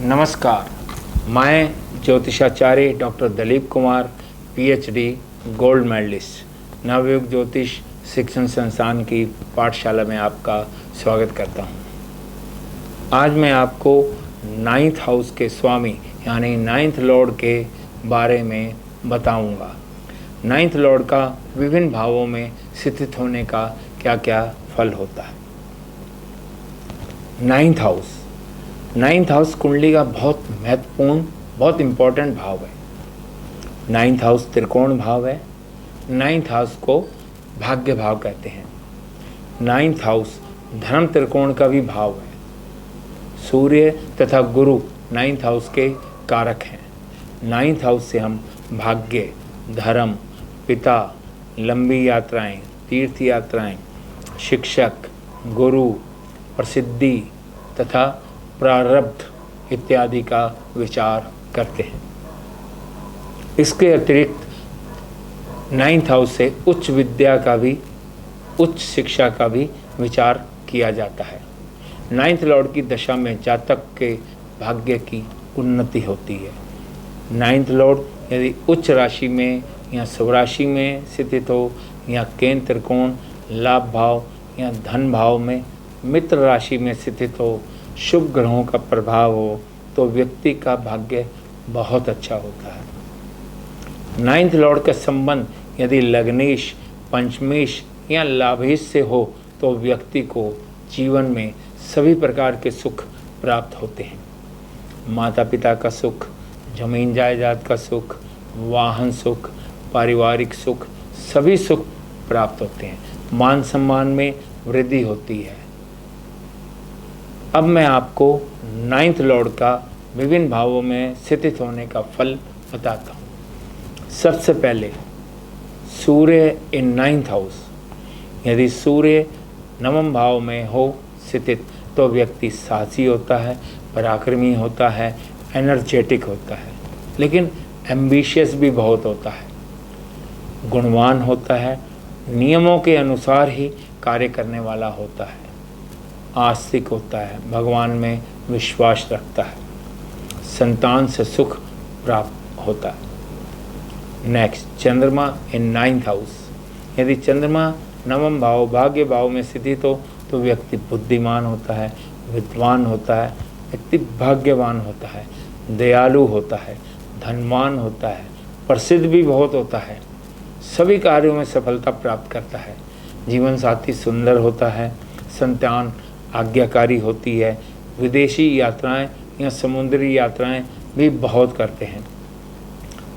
नमस्कार, मैं ज्योतिषाचार्य doctor Dilip Kumar, PhD, gold medalist, Navyug Jyotish Shikshan संस्थान की पाठशाला में आपका स्वागत करता हूं। आज मैं आपको 9th हाउस के स्वामी यानी 9th लॉर्ड के बारे में बताऊंगा। 9th लॉर्ड का विभिन्न भावों में स्थित होने का क्या क्या फल होता है। 9th हाउस कुंडली का बहुत महत्वपूर्ण, बहुत इम्पोर्टेंट भाव है। 9th हाउस त्रिकोण भाव है। 9th हाउस को भाग्य भाव कहते हैं। 9th हाउस धर्म त्रिकोण का भी भाव है। सूर्य तथा गुरु 9th हाउस के कारक हैं। 9th हाउस से हम भाग्य, धर्म, पिता, लंबी यात्राएं, तीर्थ यात्राएं, शिक्षक, गुरु, प्रसिद्धि तथा प्रारब्ध इत्यादि का विचार करते हैं। इसके अतिरिक्त 9th हाउस से उच्च विद्या का भी, उच्च शिक्षा का भी विचार किया जाता है। 9th लॉर्ड की दशा में जातक के भाग्य की उन्नति होती है। 9th लॉर्ड यदि उच्च राशि में या स्वराशि में स्थित हो या केंद्र त्रिकोण, लाभ भाव या धन भाव में, मित्र राशि में स्थित हो, शुभ ग्रहों का प्रभाव हो तो व्यक्ति का भाग्य बहुत अच्छा होता है। 9th लॉर्ड का संबंध यदि लग्नेश, पंचमेश या लाभेश से हो तो व्यक्ति को जीवन में सभी प्रकार के सुख प्राप्त होते हैं। माता पिता का सुख, जमीन जायदाद का सुख, वाहन सुख, पारिवारिक सुख, सभी सुख प्राप्त होते हैं। मान सम्मान में वृद्धि होती है। अब मैं आपको 9th लॉर्ड का विभिन्न भावों में स्थित होने का फल बताता हूँ। सबसे पहले सूर्य इन 9th हाउस। यदि सूर्य 9वें भाव में हो स्थित तो व्यक्ति साहसी होता है, पराक्रमी होता है, एनर्जेटिक होता है, लेकिन एम्बिशियस भी बहुत होता है, गुणवान होता है, नियमों के अनुसार ही कार्य करने वाला होता है, आस्तिक होता है, भगवान में विश्वास रखता है, संतान से सुख प्राप्त होता है। नेक्स्ट, चंद्रमा इन 9th हाउस। यदि चंद्रमा 9वें भाव, भाग्य भाव में स्थित हो तो व्यक्ति बुद्धिमान होता है, विद्वान होता है, व्यक्ति भाग्यवान होता है, दयालु होता है, धनवान होता है, प्रसिद्ध भी बहुत होता है, सभी कार्यों में सफलता प्राप्त करता है, जीवन साथी सुंदर होता है, संतान आज्ञाकारी होती है, विदेशी यात्राएं या समुद्री यात्राएं भी बहुत करते हैं,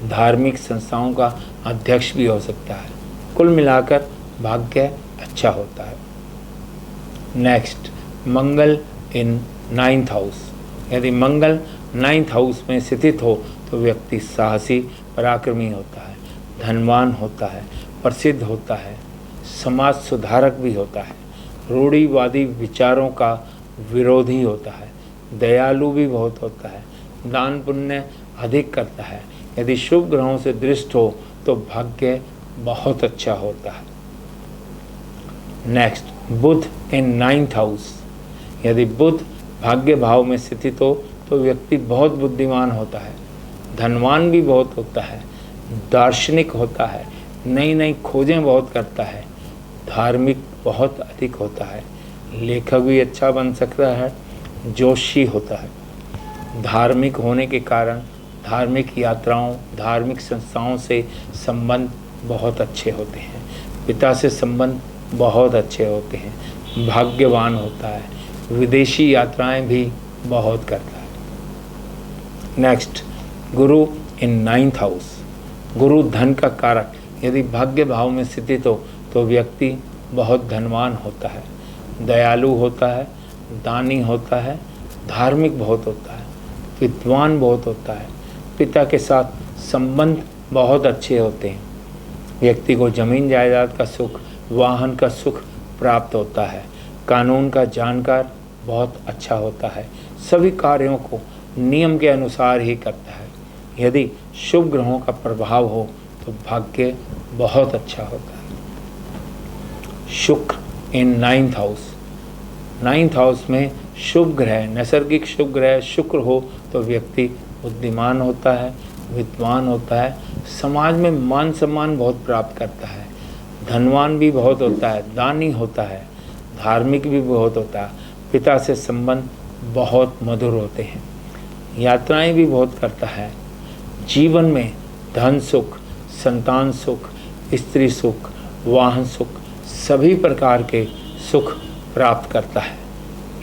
धार्मिक संस्थाओं का अध्यक्ष भी हो सकता है। कुल मिलाकर भाग्य अच्छा होता है। नेक्स्ट, मंगल इन 9th हाउस। यदि मंगल 9th हाउस में स्थित हो तो व्यक्ति साहसी, पराक्रमी होता है, धनवान होता है, प्रसिद्ध होता है, समाज सुधारक भी होता है, रूढ़िवादी विचारों का विरोधी होता है, दयालु भी बहुत होता है, दान पुण्य अधिक करता है। यदि शुभ ग्रहों से दृष्ट हो तो भाग्य बहुत अच्छा होता है। नेक्स्ट, बुध इन 9th हाउस। यदि बुध भाग्य भाव में स्थित हो तो व्यक्ति बहुत बुद्धिमान होता है, धनवान भी बहुत होता है, दार्शनिक होता है, नई नई खोजें बहुत करता है, धार्मिक बहुत अधिक होता है, लेखक भी अच्छा बन सकता है, जोशी होता है। धार्मिक होने के कारण धार्मिक यात्राओं, धार्मिक संस्थाओं से संबंध बहुत अच्छे होते हैं, पिता से संबंध बहुत अच्छे होते हैं, भाग्यवान होता है, विदेशी यात्राएं भी बहुत करता है। नेक्स्ट, गुरु इन 9th हाउस। गुरु धन का कारक। यदि भाग्य भाव में स्थित हो तो व्यक्ति बहुत धनवान होता है, दयालु होता है, दानी होता है, धार्मिक बहुत होता है, विद्वान बहुत होता है, पिता के साथ संबंध बहुत अच्छे होते हैं, व्यक्ति को जमीन जायदाद का सुख, वाहन का सुख प्राप्त होता है, कानून का जानकार बहुत अच्छा होता है, सभी कार्यों को नियम के अनुसार ही करता है। यदि शुभ ग्रहों का प्रभाव हो तो भाग्य बहुत अच्छा होता है। शुक्र इन 9th हाउस। 9th हाउस में शुभ ग्रह, नैसर्गिक शुभ ग्रह शुक्र हो तो व्यक्ति बुद्धिमान होता है, विद्वान होता है, समाज में मान सम्मान बहुत प्राप्त करता है, धनवान भी बहुत होता है, दानी होता है, धार्मिक भी बहुत होता है, पिता से संबंध बहुत मधुर होते हैं, यात्राएं भी बहुत करता है, जीवन में धन सुख, संतान सुख, स्त्री सुख, वाहन सुख, सभी प्रकार के सुख प्राप्त करता है।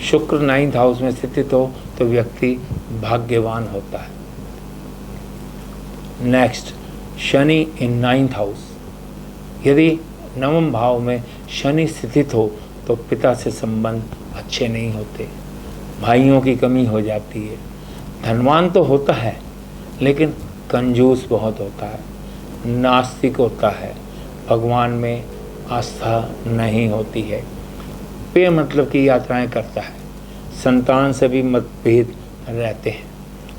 शुक्र 9th हाउस में स्थित हो तो व्यक्ति भाग्यवान होता है। नेक्स्ट, शनि इन 9th हाउस। यदि 9वें भाव में शनि स्थित हो तो पिता से संबंध अच्छे नहीं होते, भाइयों की कमी हो जाती है, धनवान तो होता है लेकिन कंजूस बहुत होता है, नास्तिक होता है, भगवान में आस्था नहीं होती है, पे मतलब की यात्राएं करता है, संतान से भी मतभेद रहते हैं,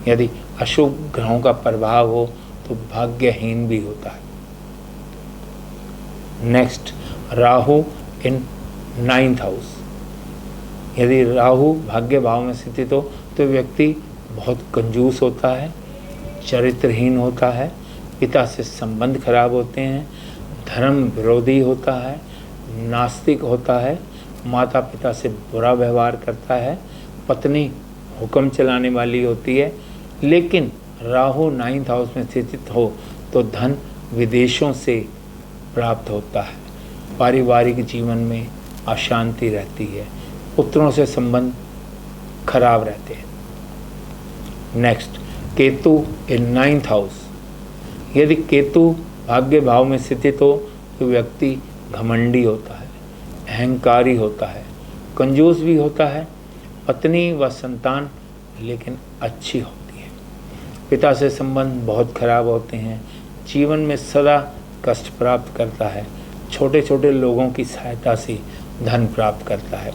यदि अशुभ ग्रहों का प्रभाव हो तो भाग्यहीन भी होता है। नेक्स्ट, राहु इन 9th हाउस। यदि राहु भाग्य भाव में स्थित हो तो व्यक्ति बहुत कंजूस होता है, चरित्रहीन होता है, पिता से संबंध खराब होते हैं, धर्म विरोधी होता है, नास्तिक होता है, माता पिता से बुरा व्यवहार करता है, पत्नी हुक्म चलाने वाली होती है। लेकिन राहु 9th हाउस में स्थित हो तो धन विदेशों से प्राप्त होता है, पारिवारिक जीवन में अशांति रहती है, पुत्रों से संबंध खराब रहते हैं। नेक्स्ट, केतु इन 9th हाउस। यदि केतु भाग्य भाव में स्थित हो तो व्यक्ति घमंडी होता है, अहंकारी होता है, कंजूस भी होता है, पत्नी व संतान लेकिन अच्छी होती है, पिता से संबंध बहुत खराब होते हैं, जीवन में सदा कष्ट प्राप्त करता है, छोटे छोटे लोगों की सहायता से धन प्राप्त करता है।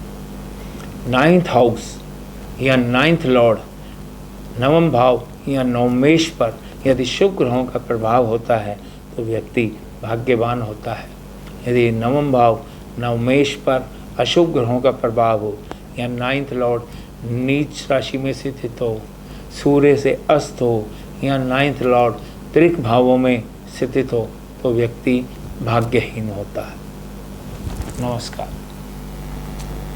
9th हाउस या 9th लॉर्ड 9वें भाव या नवमेश पर यदि शुभ ग्रहों का प्रभाव होता है तो व्यक्ति भाग्यवान होता है। यदि 9वें भाव नवमेश पर अशुभ ग्रहों का प्रभाव हो या 9th लॉर्ड नीच राशि में स्थित हो, सूर्य से अस्त हो या 9th लॉर्ड त्रिक भावों में स्थित हो तो व्यक्ति भाग्यहीन होता है। नमस्कार।